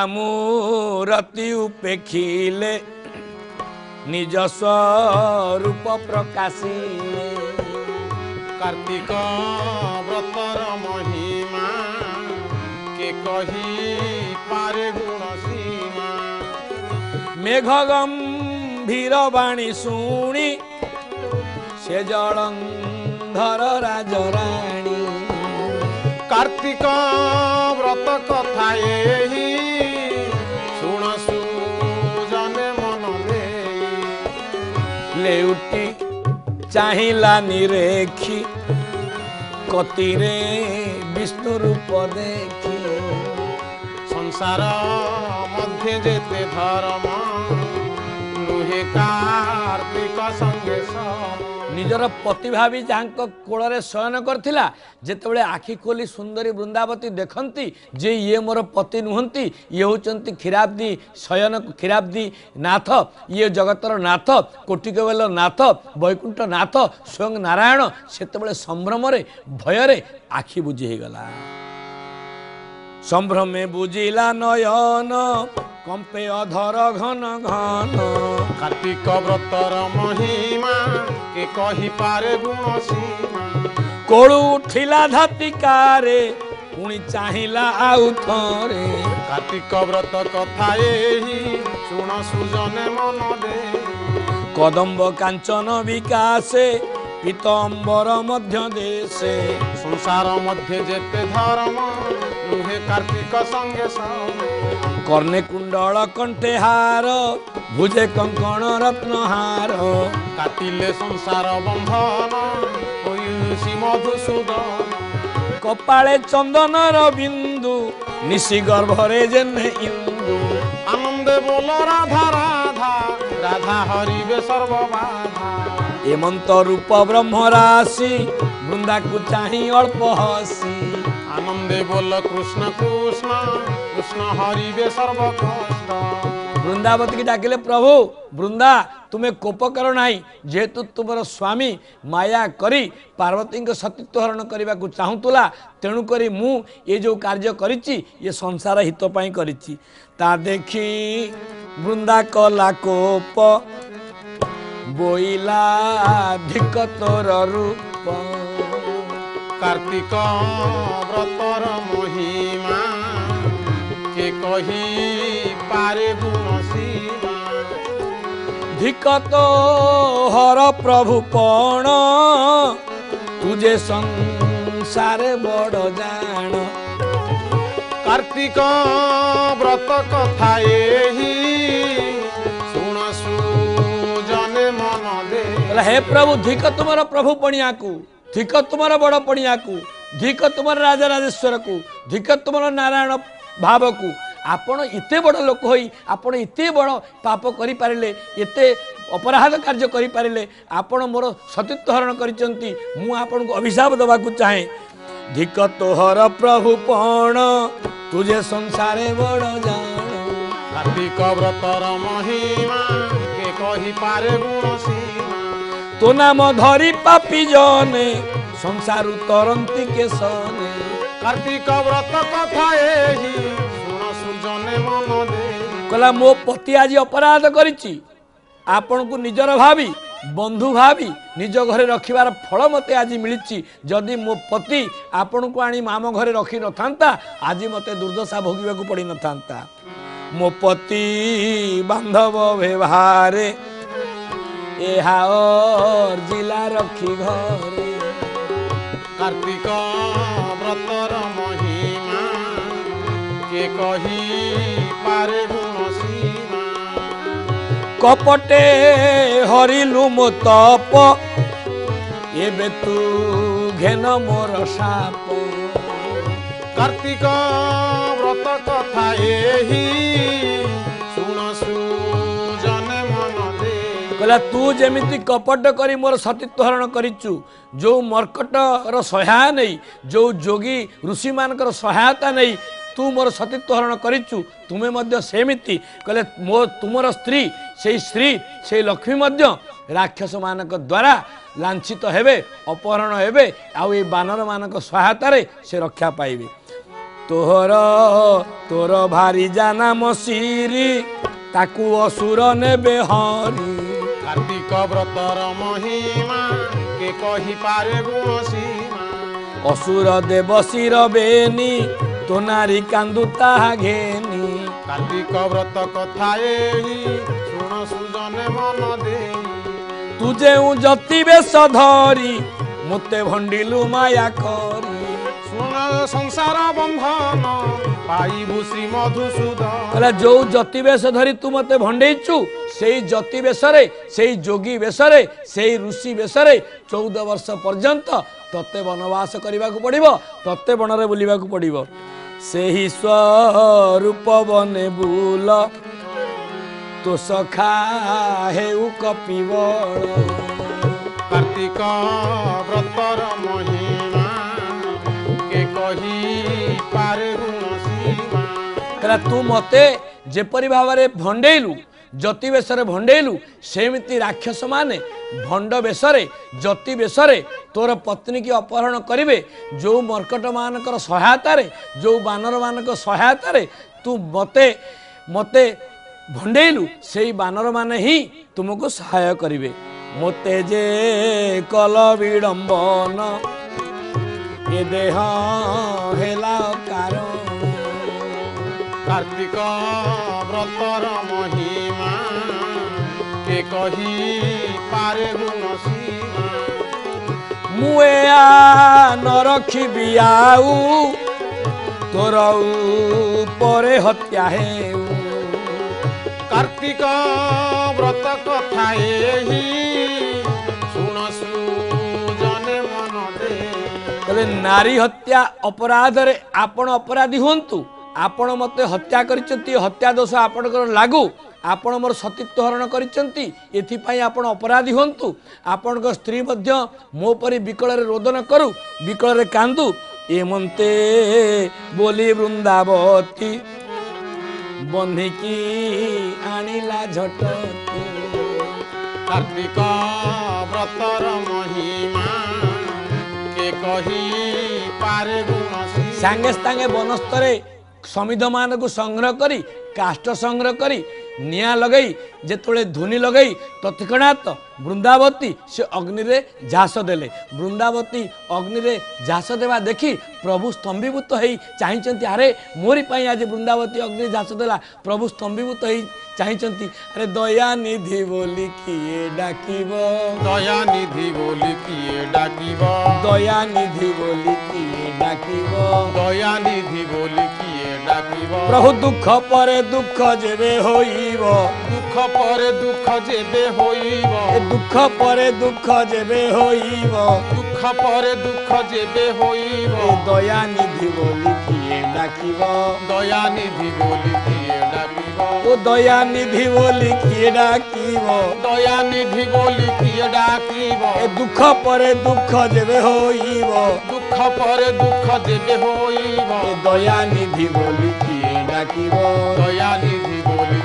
मूरति उपेक्षिले निज स्वरूप प्रकाशिले कार्तिक व्रतर महिमा के कही पारे गुण सीमा मेघ गंभीर वाणी शुणी से जलंधर राजराणी कार्तिक व्रत कथा एही शुण सुजने मन दे लेउटी चाहिला निरेखी कतिरे विष्णु रूप देखी संसार मध्य जेते धर्म नुहे कार्तिक संगे निजर पति भावी जहाँ कोल शयन करथिला जेतेबेले आखि खोली सुंदरी वृंदावती देखती जे ये मोर पति नुहंती ये होचंती क्षीराब्दी शयन क्षीराब्दी नाथ ये जगतर नाथ कोटिकवेल नाथ वैकुंठ नाथ स्वयं नारायण सेतेबेले संभ्रम भय आखि बुझी हो गला संभ्रमे बुझिला नयन कंपे अधर घन घन कार्तिक व्रतर महिमा के कही पारे गुण सीमा कोलू उठिला धातिकारे पुणी चाहिला आउ थरे कार्तिक व्रत कथा एही शुण सुजने मन दे कदम्ब कांचन विकासे पीतम्बर मध्य देशे संसार मध्य जेते धर्म नुहे कार्तिक संगे कर्णे कुंडल कंठे हार भुजे कंकण रत्नहार काटिले संसार बंधन होई मधुसूदन कपाळे चंदनर बिंदु निशी गर्भरे जेने इंदु आनंद बोल राधा राधा राधा हरिवे सर्वबाधा एमंत रूप ब्रह्म राशि वृंदा को चाही अल्प हसी आनंदे बोल कृष्ण कृष्ण कृष्ण हरिवे सर्व कष्ट वृंदावती की डाकिले प्रभु वृंदा तुम्हें कोप कर नाही जेहेतु तुमर स्वामी माया करी पार्वती सतीत्व हरण करने को चाहूला तेणु करी मु ये जो कार्य करिछि ये संसार हित पाई करिछि ता देखी वृंदा कला कोप बोइला धिक तोर रूप कार्तिक व्रतर महिमा के कही पारे गुण सीमा धिक तो हर प्रभु पण तुझे संसार बड़ जान कार्तिक व्रत कथा एही शुण सुजने मन दे हे प्रभु धिक तुमर प्रभु पणिया को धिक तुमर बड़ पणिया को धिक तुमर राजा राजेश्वर को धिक तुमर नारायण भाव को आपण इते बड़ लोक होई आपण इते बड़ पाप करि पारिले एते अपराध कार्य करि पारिले आपण मोर सतीत्व हरण करिसंती मु आपण को अभिशाप दबा को चाहे धिक तोहर प्रभु पण तुझे संसारे बड़ जान कार्तिक व्रतर महिमा के कही पारे गुण सीमा तो नाम धरी पापी जने संसार तरंती के सने कार्तिक व्रत कथा एही शुण सुजने मन दे कहला मो पति आज अपराध करिछि आपण को निजर भावी बंधु भावी निज घरे रखिबार फल मते आज मिली जदि मो पति आपण को आनी माम घरे रखी न था आज मते दुर्दशा भोगिबा को पड़ी न था मो पति बांधव व्यवहारे एहा और जिला रखी घरे कार्तिक व्रतर महिमा के कही पारे गुण सीमा कपटे हरिलु मो तप एबे तू घेन मोर साप कार्तिक व्रत कथा एही शुण सुजने मन दे कहला तू जेमिति कपट करी मोर सतीत्व हरण करिचु जो मर्कटर सहाय नहीं जो जोगी ऋषि मानकर सहायता नहीं तू मोर सतीत्व हरण करिचु तुमे मध्य सेमिति कहले मो तुमर स्त्री से स्त्री से लक्ष्मी मध्य राक्षस मानक द्वारा लांछित हेबे अपहरण हेबे आउ ए बानर मानक सहायता रे से रक्षा पाइबे तोर भारी जाना मसीरी ताकू असुर नेबे हरी कार्तिक व्रतर महिमा के कही पारे गुण सीमा असुर देवशीर बेनी तो नारी कांदु ताहा घेनी कार्तिक व्रत कथा एही शुण सुजने मन दे तुझे जति बेश धरी मुते भंडिलु माया करी शुण संसार बंधन पाइबु श्री मधुसूदन कहला जो जति बेश धरी तू मते भंडेइचु सेई जति बेशरे सेई जोगी बेशरे सेई ऋषि बेशरे 14 वर्ष पर्यंत तते वनवास करने को पड़िबो तते वनरे बुलिबा को पड़िबो सेही स्वरूप बने बुल तो सखा हेउ कपिबल कार्तिक व्रतर महिमा के कही पारे गुण सीमा कहला तू मते जेपरि भावरे भंडेलु जति बेशरे भंडेलु सेमिति राक्षस माने भंड बेशरे जति बेशरे तोर पत्नी की अपहरण करिवे जो मर्कट मानकर सहायता रे जो बानर मानक सहायता रे तू मते मते भंडेलु सेई बानर माने ही तुमको सहाय करिवे मते जे कल विडंबन ए देह हेला कारण कार्तिक व्रतर महिमा के कही पारे गुण सीमा मुआ न रखी आउ तोर परे हत्या हेउ कार्तिक व्रत कथा एही शुण सुजने मन दे कहले नारी हत्या अपराध रे आपण अपराधी हुंतु आपण मते हत्या करिसंती हत्या दोष आपणकर लागू आपण मोर सतीत्व हरण करिसंती एथिपाई आपण अपराधी हुंतु आपणक स्त्री मध्य मो परि विकल रे रोदन करू विकल रे कांदू एमंते बोली वृंदावती बंधिकी आनिला झटती कार्तिक व्रतर महिमा के कही पारे गुण सीमा सांगे सांगे बनस्तरे समिध मान को संग्रह करी काष्ट संग्रह करी निया लगई जेतोले धुनी लगई तत्क्षणात वृंदावती से अग्नि रे झास देले वृंदावती अग्नि रे झास देवा देखी प्रभु स्तंभीभूत होई चाहिचंती अरे मोरी पाई आज वृंदावती अग्नि झास देला प्रभु स्तंभीभूत होई चाहिचंती अरे दया निधि बोली किए डाकिबो दया निधि बोली किए डाकिबो दया निधि बोली किए डाकिबो दया निधि बोली किए डाकिबो प्रभु दुख परे दुख जेबे होइबो दुख परे दुख जेबे होइबो दुख परे दुख जेबे होइबो दुख परे दुख जेबे होइबो दया निधि बोली किए डाकिबो दया निधि बोली किए डाकिबो ओ दया निधि बोली किए डाकिबो दया निधि बोली किए डाकिबो दुख परे दुख जेबे होइबो दुख परे दुख जेबे होइबो दया निधि बोली किए डाकिबो दया निधि बोली